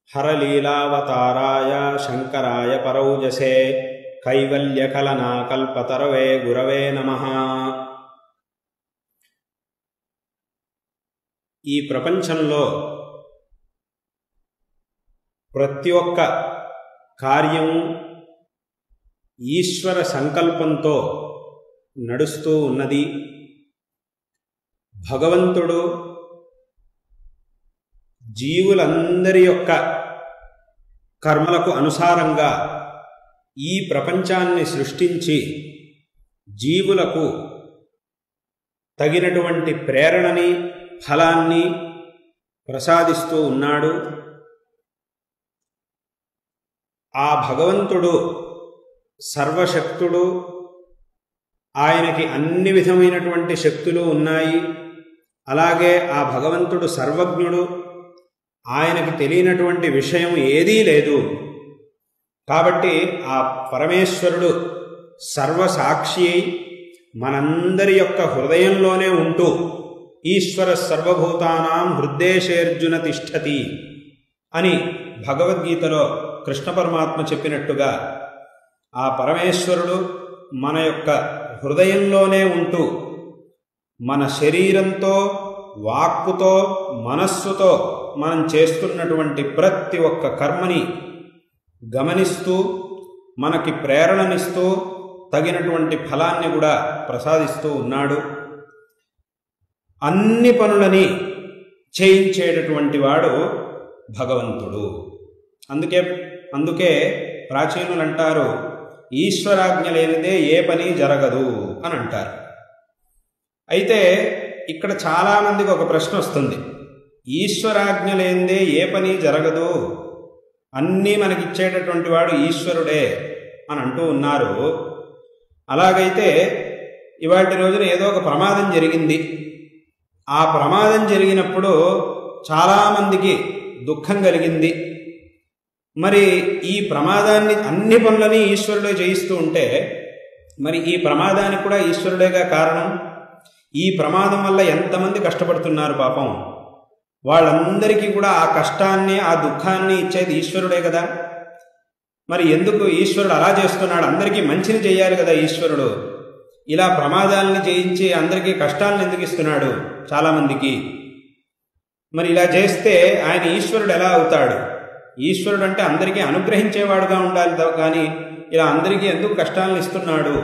హరలీలావతారాయ శంకరాయ పరౌజసే కైవల్యకలనాకల్పతరవే గురవే నమః. ఈ ప్రపంచంలో ప్రతి ఒక్క కార్యము ఈశ్వర సంకల్పంతో నడుస్తూ ఉన్నది. భగవంతుడు జీవులందరి యొక్క కర్మలకు అనుసారంగా ఈ ప్రపంచాన్ని సృష్టించి జీవులకు తగినటువంటి ప్రేరణని ఫలాన్ని ప్రసాదిస్తూ ఉన్నాడు. ఆ భగవంతుడు సర్వశక్తుడు. ఆయనకి అన్ని విధమైనటువంటి శక్తులు ఉన్నాయి. అలాగే ఆ భగవంతుడు సర్వజ్ఞుడు. ఆయనకి తెలియనటువంటి విషయం ఏదీ లేదు. కాబట్టి ఆ పరమేశ్వరుడు సర్వసాక్షి అయి మనందరి యొక్క హృదయంలోనే ఉంటూ ఈశ్వర సర్వభూతానాం హృద్దేశేర్జున తిష్టతి అని భగవద్గీతలో కృష్ణ పరమాత్మ చెప్పినట్టుగా ఆ పరమేశ్వరుడు మన యొక్క హృదయంలోనే ఉంటూ మన శరీరంతో, వాక్కుతో, మనస్సుతో మనం చేస్తున్నటువంటి ప్రతి ఒక్క కర్మని గమనిస్తూ మనకి ప్రేరణనిస్తూ తగినటువంటి ఫలాన్ని కూడా ప్రసాదిస్తూ ఉన్నాడు. అన్ని పనులని చేయించేటటువంటి వాడు భగవంతుడు. అందుకే ప్రాచీనులు అంటారు, ఈశ్వరాజ్ఞ లేనిదే ఏ పని జరగదు అని అంటారు. అయితే ఇక్కడ చాలామందికి ఒక ప్రశ్న వస్తుంది, ఈశ్వరాజ్ఞ లేనిదే ఏ పని జరగదు, అన్నీ మనకిచ్చేటటువంటి వాడు ఈశ్వరుడే అని అంటూ ఉన్నారు. అలాగైతే ఇవాటి రోజున ఏదో ఒక ప్రమాదం జరిగింది. ఆ ప్రమాదం జరిగినప్పుడు చాలామందికి దుఃఖం కలిగింది. మరి ఈ ప్రమాదాన్ని, అన్ని పనులని ఈశ్వరుడే చేయిస్తూ ఉంటే మరి ఈ ప్రమాదానికి కూడా ఈశ్వరుడేగా కారణం. ఈ ప్రమాదం వల్ల ఎంతమంది కష్టపడుతున్నారు పాపం. వాళ్ళందరికీ కూడా ఆ కష్టాన్ని, ఆ దుఃఖాన్ని ఇచ్చేది ఈశ్వరుడే కదా. మరి ఎందుకు ఈశ్వరుడు అలా చేస్తున్నాడు? అందరికీ మంచిని చేయాలి కదా ఈశ్వరుడు. ఇలా ప్రమాదాలని చేయించి అందరికీ కష్టాలను ఎందుకు ఇస్తున్నాడు చాలామందికి? మరి ఇలా చేస్తే ఆయన ఈశ్వరుడు ఎలా అవుతాడు? ఈశ్వరుడు అంటే అందరికీ అనుగ్రహించేవాడుగా ఉండాలి కానీ ఇలా అందరికీ ఎందుకు కష్టాలను ఇస్తున్నాడు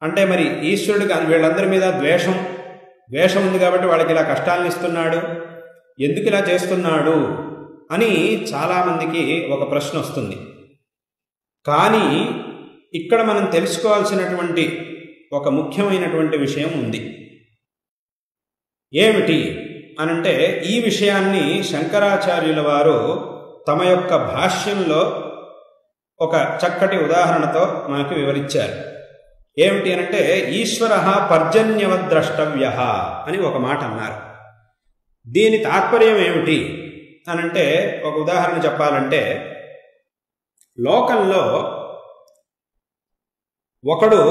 అంటే మరి ఈశ్వరుడికి వీళ్ళందరి మీద ద్వేషం ఉంది కాబట్టి వాళ్ళకి ఇలా కష్టాలను ఇస్తున్నాడు, ఎందుకు ఇలా చేస్తున్నాడు అని చాలామందికి ఒక ప్రశ్న వస్తుంది. కానీ ఇక్కడ మనం తెలుసుకోవాల్సినటువంటి ఒక ముఖ్యమైనటువంటి విషయం ఉంది. ఏమిటి అనంటే, ఈ విషయాన్ని శంకరాచార్యుల వారు తమ యొక్క భాష్యంలో ఒక చక్కటి ఉదాహరణతో మనకు వివరించారు. ఏమిటి అనంటే, ఈశ్వరః పర్జన్యవద్ద్రష్టవ్యః అని ఒక మాట అన్నారు. దీని తాత్పర్యం ఏమిటి అనంటే, ఒక ఉదాహరణ చెప్పాలంటే, లోకంలో ఒకడు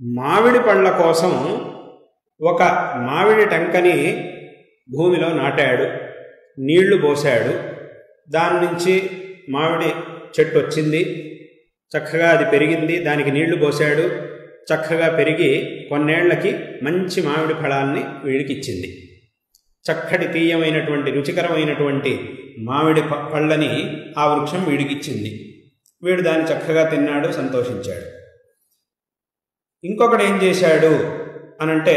మామిడి పళ్ళ కోసం ఒక మామిడి టంకని భూమిలో నాటాడు, నీళ్లు పోశాడు, దాని నుంచి మామిడి చెట్టు వచ్చింది, చక్కగా అది పెరిగింది, దానికి నీళ్లు పోశాడు, చక్కగా పెరిగి కొన్నేళ్లకి మంచి మామిడి ఫలాన్ని వీడికి ఇచ్చింది. చక్కటి తీయమైనటువంటి రుచికరమైనటువంటి మామిడి పళ్ళని ఆ వృక్షం వీడికిచ్చింది. వీడు దాన్ని చక్కగా తిన్నాడు, సంతోషించాడు. ఇంకొకడు ఏం చేశాడు అనంటే,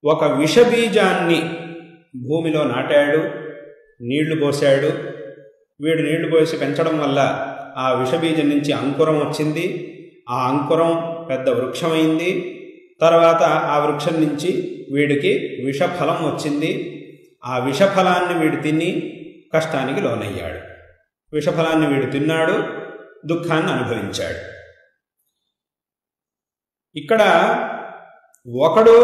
ఒక విషబీజాన్ని భూమిలో నాటాడు, నీళ్లు పోశాడు. వీడు నీళ్లు పోసి పెంచడం వల్ల ఆ విషబీజం నుంచి అంకురం వచ్చింది. ఆ అంకురం పెద్ద వృక్షమైంది. తర్వాత ఆ వృక్షం నుంచి వీడికి విషఫలం వచ్చింది. ఆ విషఫలాన్ని వీడు తిని కష్టానికి లోనయ్యాడు. విషఫలాన్ని వీడు తిన్నాడు, దుఃఖాన్ని అనుభవించాడు. ఇక్కడ ఒకడు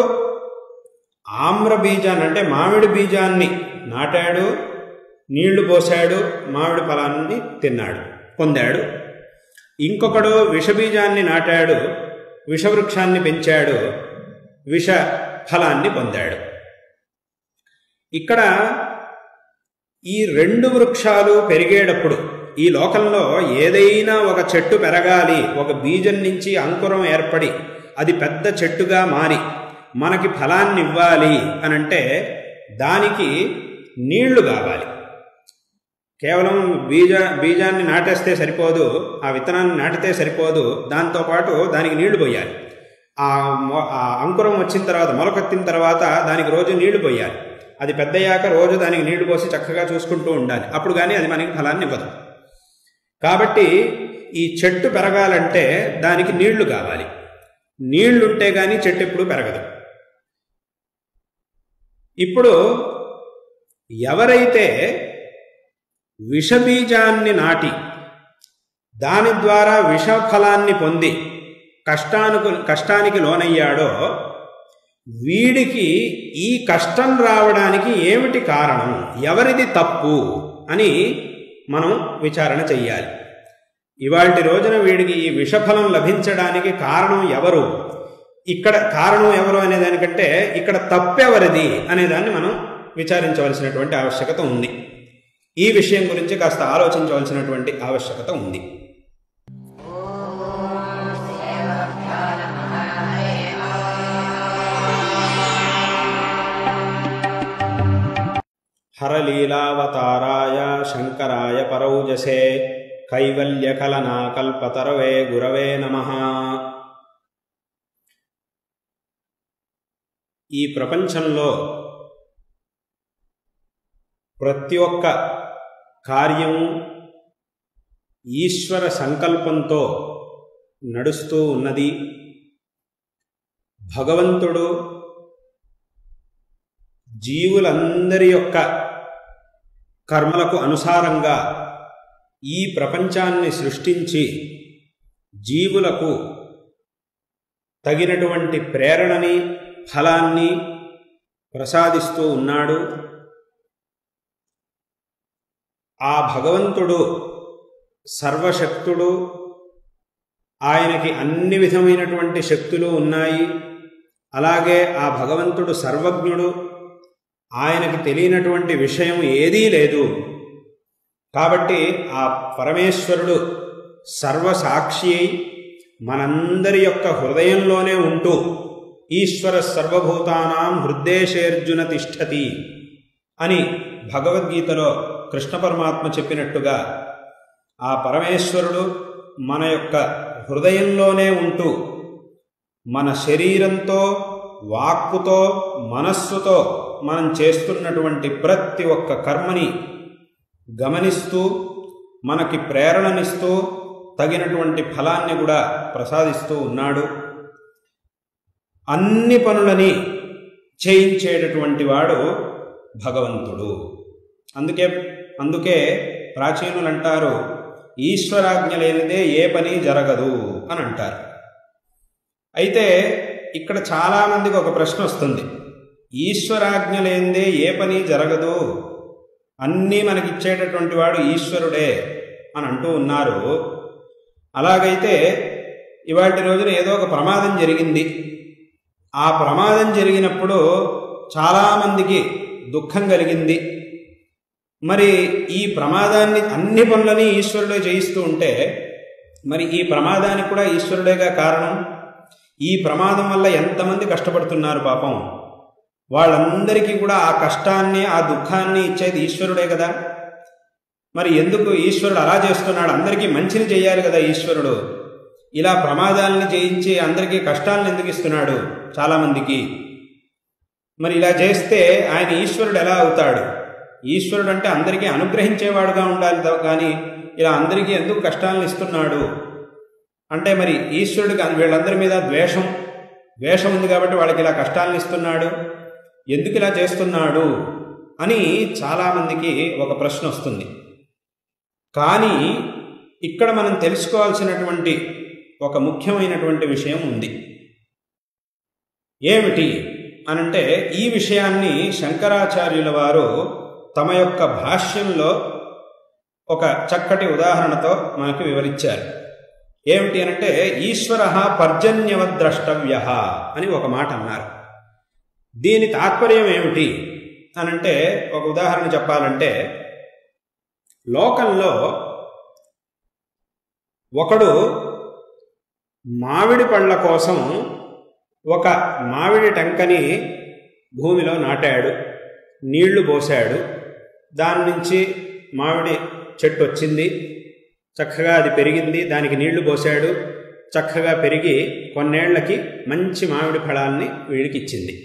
ఆమ్ర బీజాన్ని అంటే మామిడి బీజాన్ని నాటాడు, నీళ్లు పోశాడు, మామిడి ఫలాన్ని పొందాడు. ఇంకొకడు విషబీజాన్ని నాటాడు, విషవృక్షాన్ని పెంచాడు, విష ఫలాన్ని పొందాడు. ఇక్కడ ఈ రెండు వృక్షాలు పెరిగేటప్పుడు ఈ లోకంలో ఏదైనా ఒక చెట్టు పెరగాలి, ఒక బీజం నుంచి అంకురం ఏర్పడి అది పెద్ద చెట్టుగా మారి మనకి ఫలాన్ని ఇవ్వాలి అనంటే దానికి నీళ్లు కావాలి. కేవలం బీజాన్ని నాటేస్తే సరిపోదు, ఆ విత్తనాన్ని నాటితే సరిపోదు, దాంతోపాటు దానికి నీళ్లు పోయాలి. ఆ అంకురం వచ్చిన తర్వాత, మొలకెత్తిన తర్వాత దానికి రోజు నీళ్లు పోయాలి. అది పెద్దయ్యాక రోజు దానికి నీళ్లు పోసి చక్కగా చూసుకుంటూ ఉండాలి. అప్పుడు కానీ అది మనకి ఫలాన్ని ఇవ్వదు. కాబట్టి ఈ చెట్టు పెరగాలంటే దానికి నీళ్లు కావాలి. నీళ్లుంటే కానీ చెట్టు ఎప్పుడు పెరగదు. ఇప్పుడు ఎవరైతే విషబీజాన్ని నాటి దాని ద్వారా విషఫలాన్ని పొంది కష్టానికి లోనయ్యాడో వీడికి ఈ కష్టం రావడానికి ఏమిటి కారణం, ఎవరిది తప్పు అని మనం విచారణ చెయ్యాలి. ఇవాల్టి రోజున వీడికి ఈ విషఫలం లభించడానికి కారణం ఎవరు, ఇక్కడ కారణం ఎవరు అనే దానికంటే ఇక్కడ తప్పెవరిది అనేదాన్ని మనం విచారించవలసినటువంటి ఆవశ్యకత ఉంది. ఈ విషయం గురించి కాస్త ఆలోచించవలసినటువంటి ఆవశ్యకత ఉంది. హరలీలావతారాయ శంకరాయ పరౌజసే కైవల్యకలనా కల్పతరవే గురవే నమః. ఈ ప్రపంచంలో ప్రతి ఒక్క కార్యము ఈశ్వర సంకల్పంతో నడుస్తూ ఉన్నది. భగవంతుడు జీవులందరి యొక్క కర్మలకు అనుసారంగా ఈ ప్రపంచాన్ని సృష్టించి జీవులకు తగినటువంటి ప్రేరణని ఫలాన్ని ప్రసాదిస్తూ ఉన్నాడు. ఆ భగవంతుడు సర్వశక్తుడు, ఆయనకి అన్ని విధమైనటువంటి శక్తులు ఉన్నాయి. అలాగే ఆ భగవంతుడు సర్వజ్ఞుడు, ఆయనకి తెలియనటువంటి విషయం ఏదీ లేదు. కాబట్టి ఆ పరమేశ్వరుడు సర్వసాక్షి అయి మనందరి యొక్క హృదయంలోనే ఉంటూ ఈశ్వర సర్వభూతానాం హృద్దేశేర్జున తిష్టతి అని భగవద్గీతలో కృష్ణ పరమాత్మ చెప్పినట్టుగా ఆ పరమేశ్వరుడు మన యొక్క హృదయంలోనే ఉంటూ మన శరీరంతో, వాక్కుతో, మనస్సుతో మనం చేస్తున్నటువంటి ప్రతి ఒక్క కర్మని గమనిస్తూ మనకి ప్రేరణనిస్తూ తగినటువంటి ఫలాన్ని కూడా ప్రసాదిస్తూ ఉన్నాడు. అన్ని పనులని చేయించేటటువంటి వాడు భగవంతుడు. అందుకే ప్రాచీనులు అంటారు, ఈశ్వరాజ్ఞ లేనిదే ఏ పని జరగదు అని అంటారు. అయితే ఇక్కడ చాలామందికి ఒక ప్రశ్న వస్తుంది, ఈశ్వరాజ్ఞ లేనిదే ఏ పని జరగదు, అన్నీ మనకిచ్చేటటువంటి వాడు ఈశ్వరుడే అని అంటూ ఉన్నారు. అలాగైతే ఇవాటి రోజున ఏదో ఒక ప్రమాదం జరిగింది. ఆ ప్రమాదం జరిగినప్పుడు చాలామందికి దుఃఖం కలిగింది. మరి ఈ ప్రమాదాన్ని, అన్ని పనులని ఈశ్వరుడే చేయిస్తూ ఉంటే మరి ఈ ప్రమాదానికి కూడా ఈశ్వరుడేగా కారణం. ఈ ప్రమాదం వల్ల ఎంతమంది కష్టపడుతున్నారు పాపం, వాళ్ళందరికీ కూడా ఆ కష్టాన్ని, ఆ దుఃఖాన్ని ఇచ్చేది ఈశ్వరుడే కదా. మరి ఎందుకు ఈశ్వరుడు అలా చేస్తున్నాడు? అందరికీ మంచిని చేయాలి కదా ఈశ్వరుడు. ఇలా ప్రమాదాలని చేయించి అందరికీ కష్టాలను ఎందుకు ఇస్తున్నాడు చాలామందికి? మరి ఇలా చేస్తే ఆయన ఈశ్వరుడు ఎలా అవుతాడు? ఈశ్వరుడు అంటే అందరికీ అనుగ్రహించేవాడుగా ఉండాలి కానీ ఇలా అందరికీ ఎందుకు కష్టాలను ఇస్తున్నాడు అంటే మరి ఈశ్వరుడికి వీళ్ళందరి మీద ద్వేషం ఉంది కాబట్టి వాళ్ళకి ఇలా కష్టాలను ఇస్తున్నాడు, ఎందుకు ఇలా చేస్తున్నాడు అని చాలామందికి ఒక ప్రశ్న వస్తుంది. కానీ ఇక్కడ మనం తెలుసుకోవాల్సినటువంటి ఒక ముఖ్యమైనటువంటి విషయం ఉంది. ఏమిటి అనంటే ఈ విషయాన్ని శంకరాచార్యుల వారు తమ యొక్క భాష్యంలో ఒక చక్కటి ఉదాహరణతో మనకు వివరించారు. ఏమిటి అనంటే ఈశ్వరః పర్జన్యవద్ద్రష్టవ్యః అని ఒక మాట అన్నారు. దీని తాత్పర్యం ఏమిటి అనంటే ఒక ఉదాహరణ చెప్పాలంటే లోకంలో ఒకడు మామిడి పళ్ళ కోసం ఒక మామిడి టెంకని భూమిలో నాటాడు, నీళ్లు పోశాడు, దాని నుంచి మామిడి చెట్టు వచ్చింది, చక్కగా అది పెరిగింది, దానికి నీళ్లు పోశాడు, చక్కగా పెరిగి కొన్నేళ్లకి మంచి మామిడి ఫలాల్ని వీడికి ఇచ్చింది.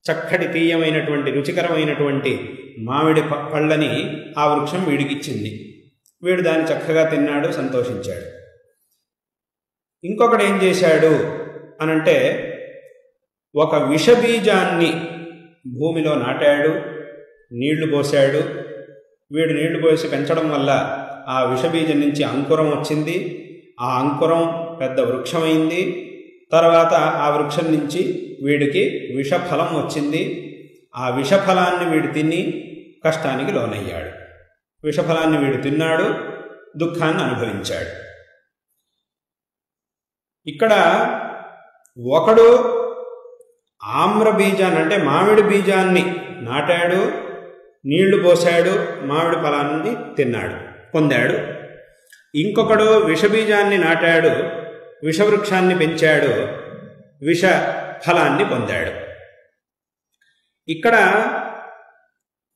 చక్కటి తీయమైనటువంటి రుచికరమైనటువంటి మామిడి పళ్ళని ఆ వృక్షం వీడికి ఇచ్చింది. వీడు దాన్ని చక్కగా తిన్నాడు, సంతోషించాడు. ఇంకొకడు ఏం చేశాడు అనంటే ఒక విషబీజాన్ని భూమిలో నాటాడు, నీళ్లు పోశాడు. వీడు నీళ్లు పోసి పెంచడం వల్ల ఆ విషబీజం నుంచి అంకురం వచ్చింది. ఆ అంకురం పెద్ద వృక్షమైంది. తర్వాత ఆ వృక్షం నుంచి వీడికి విషఫలం వచ్చింది. ఆ విషఫలాన్ని వీడు తిని కష్టానికి లోనయ్యాడు. విషఫలాన్ని వీడు తిన్నాడు, దుఃఖాన్ని అనుభవించాడు. ఇక్కడ ఒకడు ఆమ్ర బీజాన్ని అంటే మామిడి బీజాన్ని నాటాడు, నీళ్లు పోశాడు, మామిడి ఫలాన్ని తిన్నాడు, పొందాడు. ఇంకొకడు విషబీజాన్ని నాటాడు, విషవృక్షాన్ని పెంచాడు, విష ఫలాన్ని పొందాడు. ఇక్కడ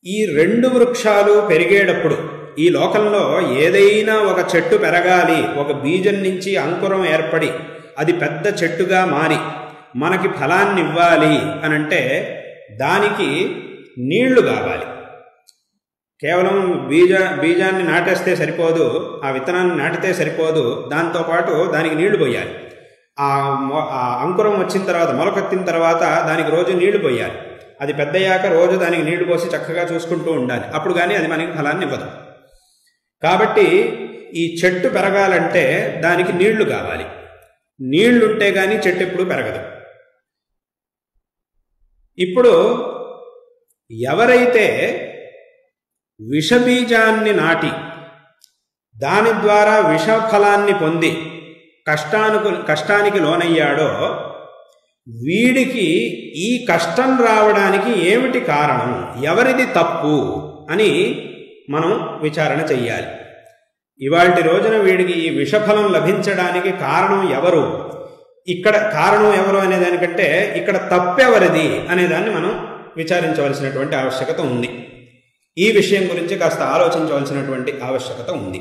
ఈ రెండు వృక్షాలు పెరిగేటప్పుడు ఈ లోకంలో ఏదైనా ఒక చెట్టు పెరగాలి, ఒక బీజం నుంచి అంకురం ఏర్పడి అది పెద్ద చెట్టుగా మారి మనకి ఫలాన్ని ఇవ్వాలి అనంటే దానికి నీళ్లు కావాలి. కేవలం బీజాన్ని నాటేస్తే సరిపోదు, ఆ విత్తనాన్ని నాటితే సరిపోదు, దాంతోపాటు దానికి నీళ్లు పోయాలి. ఆ అంకురం వచ్చిన తర్వాత, మొలకెత్తిన తర్వాత దానికి రోజు నీళ్లు పోయాలి. అది పెద్దయ్యాక రోజు దానికి నీళ్లు పోసి చక్కగా చూసుకుంటూ ఉండాలి. అప్పుడు కానీ అది మనకి ఫలాన్ని ఇవ్వదు. కాబట్టి ఈ చెట్టు పెరగాలంటే దానికి నీళ్లు కావాలి. నీళ్లుంటే కానీ చెట్టు ఎప్పుడు పెరగదు. ఇప్పుడు ఎవరైతే విషబీజాన్ని నాటి దాని ద్వారా విషఫలాన్ని పొంది కష్టానికి లోనయ్యాడో వీడికి ఈ కష్టం రావడానికి ఏమిటి కారణం, ఎవరిది తప్పు అని మనం విచారణ చెయ్యాలి. ఇవాల్టి రోజున వీడికి ఈ విషఫలం లభించడానికి కారణం ఎవరు, ఇక్కడ కారణం ఎవరు అనేదానికంటే ఇక్కడ తప్పెవరిది అనేదాన్ని మనం విచారించవలసినటువంటి ఆవశ్యకత ఉంది. ఈ విషయం గురించి కాస్త ఆలోచించవలసినటువంటి ఆవశ్యకత ఉంది.